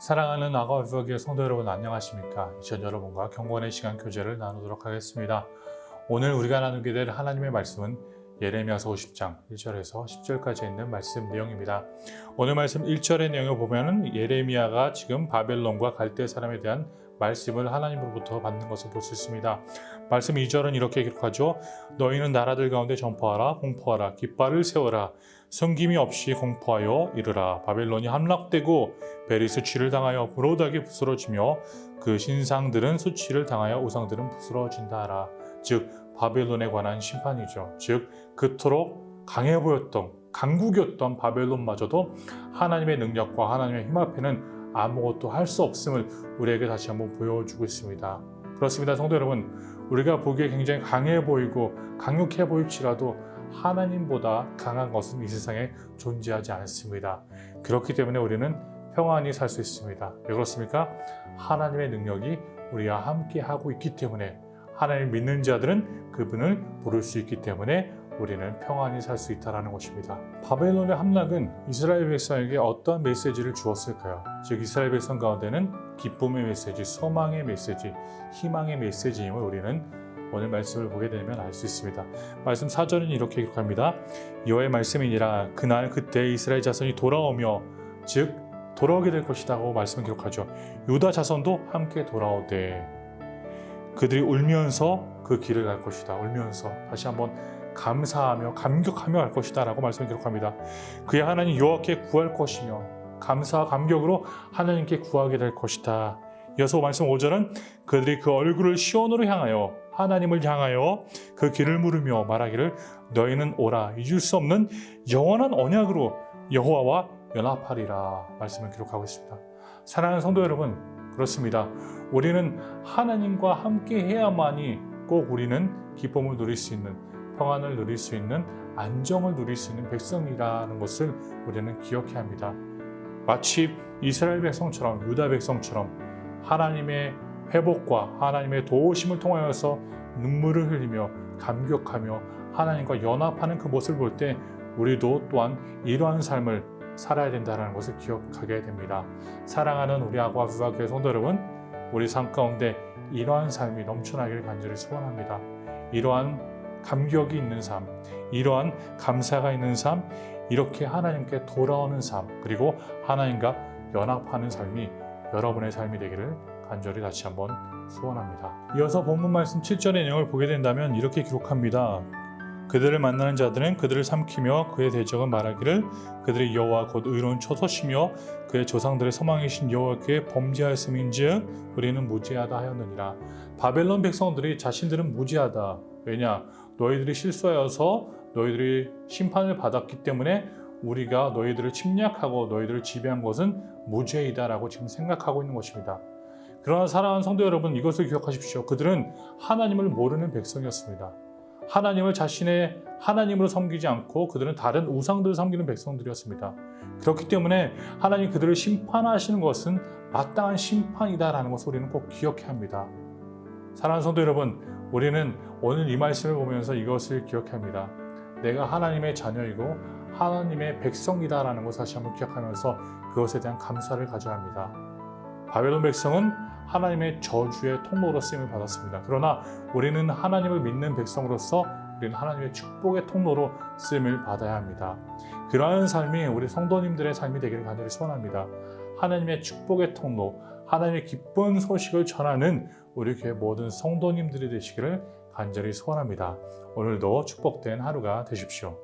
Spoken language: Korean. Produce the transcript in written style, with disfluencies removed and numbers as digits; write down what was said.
사랑하는 아가울프기의 성도 여러분, 안녕하십니까? 이전 여러분과 경건의 시간 교제를 나누도록 하겠습니다. 오늘 우리가 나누게 될 하나님의 말씀은 예레미야서 50장 1절에서 10절까지 있는 말씀 내용입니다. 오늘 말씀 1절의 내용을 보면 예레미야가 지금 바벨론과 갈대 사람에 대한 말씀을 하나님으로부터 받는 것을 볼 수 있습니다. 말씀 2절은 이렇게 기록하죠. 너희는 나라들 가운데 전파하라, 공포하라, 깃발을 세워라, 숨김이 없이 공포하여 이르라. 바벨론이 함락되고 벨이 수치를 당하여 브로닥이 부스러지며 그 신상들은 수치를 당하여 우상들은 부스러진다 하라. 즉 바벨론에 관한 심판이죠. 즉 그토록 강해 보였던 강국이었던 바벨론마저도 하나님의 능력과 하나님의 힘 앞에는 아무것도 할 수 없음을 우리에게 다시 한번 보여주고 있습니다. 그렇습니다. 성도 여러분, 우리가 보기에 굉장히 강해 보이고 강력해 보일지라도 하나님보다 강한 것은 이 세상에 존재하지 않습니다. 그렇기 때문에 우리는 평안히 살 수 있습니다. 왜 그렇습니까? 하나님의 능력이 우리와 함께 하고 있기 때문에, 하나님 믿는 자들은 그분을 부를 수 있기 때문에 우리는 평안히 살 수 있다는 것입니다. 바벨론의 함락은 이스라엘 백성에게 어떤 메시지를 주었을까요? 즉 이스라엘 백성 가운데는 기쁨의 메시지, 소망의 메시지, 희망의 메시지임을 우리는 오늘 말씀을 보게 되면 알 수 있습니다. 말씀 4절은 이렇게 기록합니다. 여호와의 말씀이니라. 그날 그때 이스라엘 자손이 돌아오며, 즉 돌아오게 될 것이라고 말씀을 기록하죠. 유다 자손도 함께 돌아오되 그들이 울면서 그 길을 갈 것이다. 울면서 다시 한번 감사하며 감격하며 갈 것이다 라고 말씀을 기록합니다. 그의 하나님 여호와께 구할 것이며 감사와 감격으로 하나님께 구하게 될 것이다. 이어서 말씀 5절은 그들이 그 얼굴을 시온으로 향하여 하나님을 향하여 그 길을 물으며 말하기를 너희는 오라, 잊을 수 없는 영원한 언약으로 여호와와 연합하리라 말씀을 기록하고 있습니다. 사랑하는 성도 여러분, 그렇습니다. 우리는 하나님과 함께 해야만이 꼭 우리는 기쁨을 누릴 수 있는, 평안을 누릴 수 있는, 안정을 누릴 수 있는 백성이라는 것을 우리는 기억해야 합니다. 마치 이스라엘 백성처럼, 유다 백성처럼 하나님의 회복과 하나님의 도우심을 통하여서 눈물을 흘리며 감격하며 하나님과 연합하는 그 모습을 볼 때 우리도 또한 이러한 삶을 살아야 된다는 것을 기억하게 됩니다. 사랑하는 우리 아가부와 교회 성도 여러분, 우리 삶 가운데 이러한 삶이 넘쳐나기를 간절히 소원합니다. 이러한 감격이 있는 삶, 이러한 감사가 있는 삶, 이렇게 하나님께 돌아오는 삶, 그리고 하나님과 연합하는 삶이 여러분의 삶이 되기를 간절히 다시 한번 소원합니다. 이어서 본문 말씀 7절의 내용을 보게 된다면 이렇게 기록합니다. 그들을 만나는 자들은 그들을 삼키며 그의 대적은 말하기를 그들의 여호와 곧 의로운 처소시며 그의 조상들의 소망이신 여호와께 범죄하였음인즉 우리는 무죄하다 하였느니라. 바벨론 백성들이 자신들은 무죄하다. 왜냐? 너희들이 실수하여서 너희들이 심판을 받았기 때문에 우리가 너희들을 침략하고 너희들을 지배한 것은 무죄이다라고 지금 생각하고 있는 것입니다. 그러나 사랑하는 성도 여러분, 이것을 기억하십시오. 그들은 하나님을 모르는 백성이었습니다. 하나님을 자신의 하나님으로 섬기지 않고 그들은 다른 우상들을 섬기는 백성들이었습니다. 그렇기 때문에 하나님 그들을 심판하시는 것은 마땅한 심판이다라는 것을 우리는 꼭 기억해야 합니다. 사랑하는 성도 여러분, 우리는 오늘 이 말씀을 보면서 이것을 기억해야 합니다. 내가 하나님의 자녀이고 하나님의 백성이다라는 것을 다시 한번 기억하면서 그것에 대한 감사를 가져야 합니다. 바벨론 백성은 하나님의 저주의 통로로 쓰임을 받았습니다. 그러나 우리는 하나님을 믿는 백성으로서 우리는 하나님의 축복의 통로로 쓰임을 받아야 합니다. 그러한 삶이 우리 성도님들의 삶이 되기를 간절히 소원합니다. 하나님의 축복의 통로, 하나님의 기쁜 소식을 전하는 우리 교회 모든 성도님들이 되시기를 간절히 소원합니다. 오늘도 축복된 하루가 되십시오.